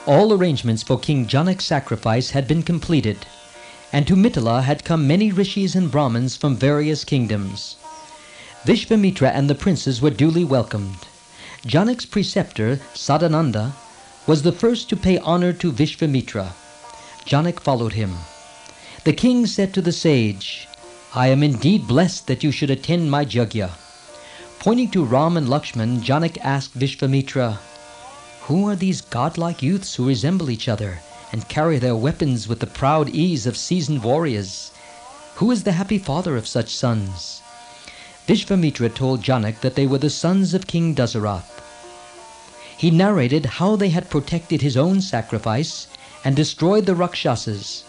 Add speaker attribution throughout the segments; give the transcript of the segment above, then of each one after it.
Speaker 1: All arrangements for King Janak's sacrifice had been completed, and to Mithila had come many rishis and brahmins from various kingdoms. Vishvamitra and the princes were duly welcomed. Janak's preceptor, Sadananda, was the first to pay honor to Vishvamitra. Janak followed him. The king said to the sage, "I am indeed blessed that you should attend my yajna." Pointing to Ram and Lakshman, Janak asked Vishvamitra, "Who are these godlike youths who resemble each other and carry their weapons with the proud ease of seasoned warriors? Who is the happy father of such sons?" Vishvamitra told Janak that they were the sons of King Dasarath. He narrated how they had protected his own sacrifice and destroyed the Rakshasas.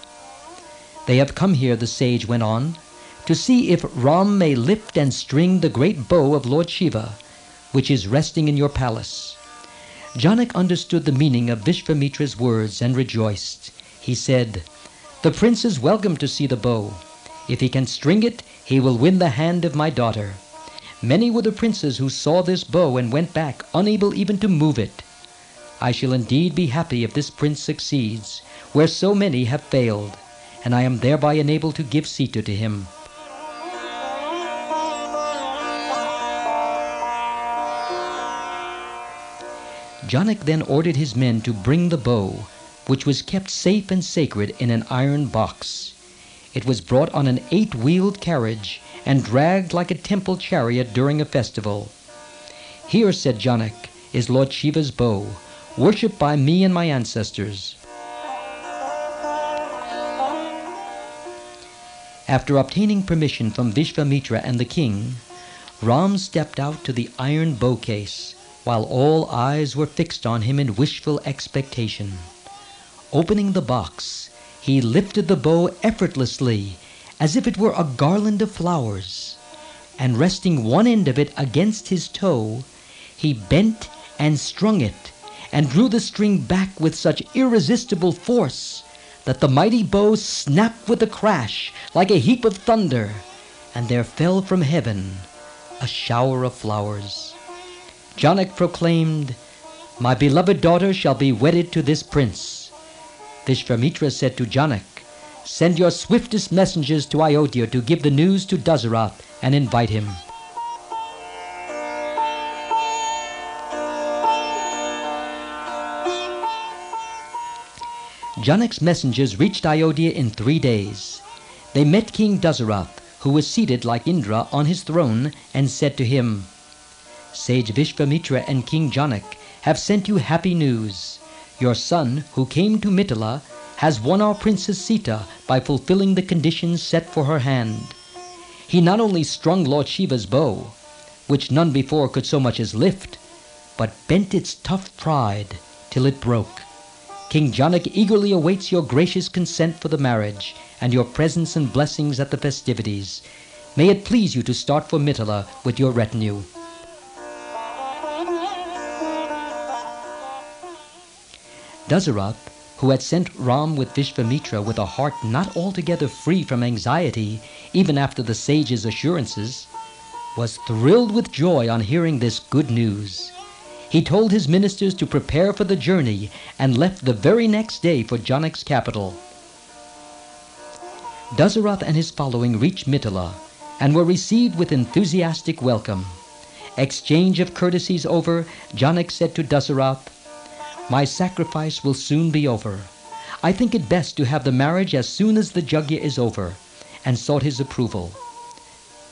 Speaker 1: "They have come here," the sage went on, "to see if Ram may lift and string the great bow of Lord Shiva, which is resting in your palace." Janak understood the meaning of Vishvamitra's words and rejoiced. He said, "The prince is welcome to see the bow. If he can string it, he will win the hand of my daughter." Many were the princes who saw this bow and went back, unable even to move it. "I shall indeed be happy if this prince succeeds, where so many have failed, and I am thereby enabled to give Sita to him." Janak then ordered his men to bring the bow, which was kept safe and sacred in an iron box. It was brought on an 8-wheeled carriage and dragged like a temple chariot during a festival. "Here," said Janak, "is Lord Shiva's bow, worshipped by me and my ancestors." After obtaining permission from Vishvamitra and the king, Ram stepped out to the iron bow case, while all eyes were fixed on him in wishful expectation. Opening the box, he lifted the bow effortlessly, as if it were a garland of flowers, and resting one end of it against his toe, he bent and strung it, and drew the string back with such irresistible force that the mighty bow snapped with a crash like a heap of thunder, and there fell from heaven a shower of flowers. Janak proclaimed, "My beloved daughter shall be wedded to this prince." Vishvamitra said to Janak, "Send your swiftest messengers to Ayodhya to give the news to Dasarath and invite him." Janak's messengers reached Ayodhya in 3 days. They met King Dasarath, who was seated like Indra on his throne, and said to him, "Sage Vishvamitra and King Janak have sent you happy news. Your son, who came to Mithila, has won our Princess Sita by fulfilling the conditions set for her hand. He not only strung Lord Shiva's bow, which none before could so much as lift, but bent its tough pride till it broke. King Janak eagerly awaits your gracious consent for the marriage, and your presence and blessings at the festivities. May it please you to start for Mithila with your retinue." Dasarath, who had sent Ram with Vishvamitra with a heart not altogether free from anxiety, even after the sage's assurances, was thrilled with joy on hearing this good news. He told his ministers to prepare for the journey and left the very next day for Janak's capital. Dasarath and his following reached Mithila and were received with enthusiastic welcome. Exchange of courtesies over, Janak said to Dasarath, "My sacrifice will soon be over. I think it best to have the marriage as soon as the yajna is over," and sought his approval.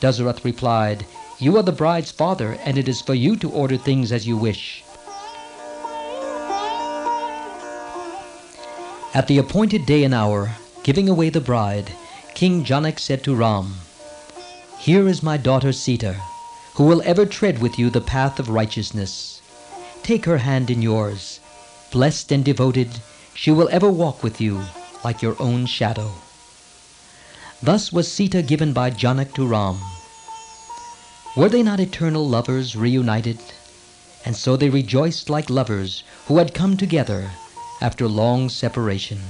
Speaker 1: Dasarath replied, "You are the bride's father, and it is for you to order things as you wish." At the appointed day and hour, giving away the bride, King Janak said to Ram, "Here is my daughter Sita, who will ever tread with you the path of righteousness. Take her hand in yours. Blessed and devoted, she will ever walk with you like your own shadow." Thus was Sita given by Janak to Ram. Were they not eternal lovers reunited? And so they rejoiced like lovers who had come together after long separation.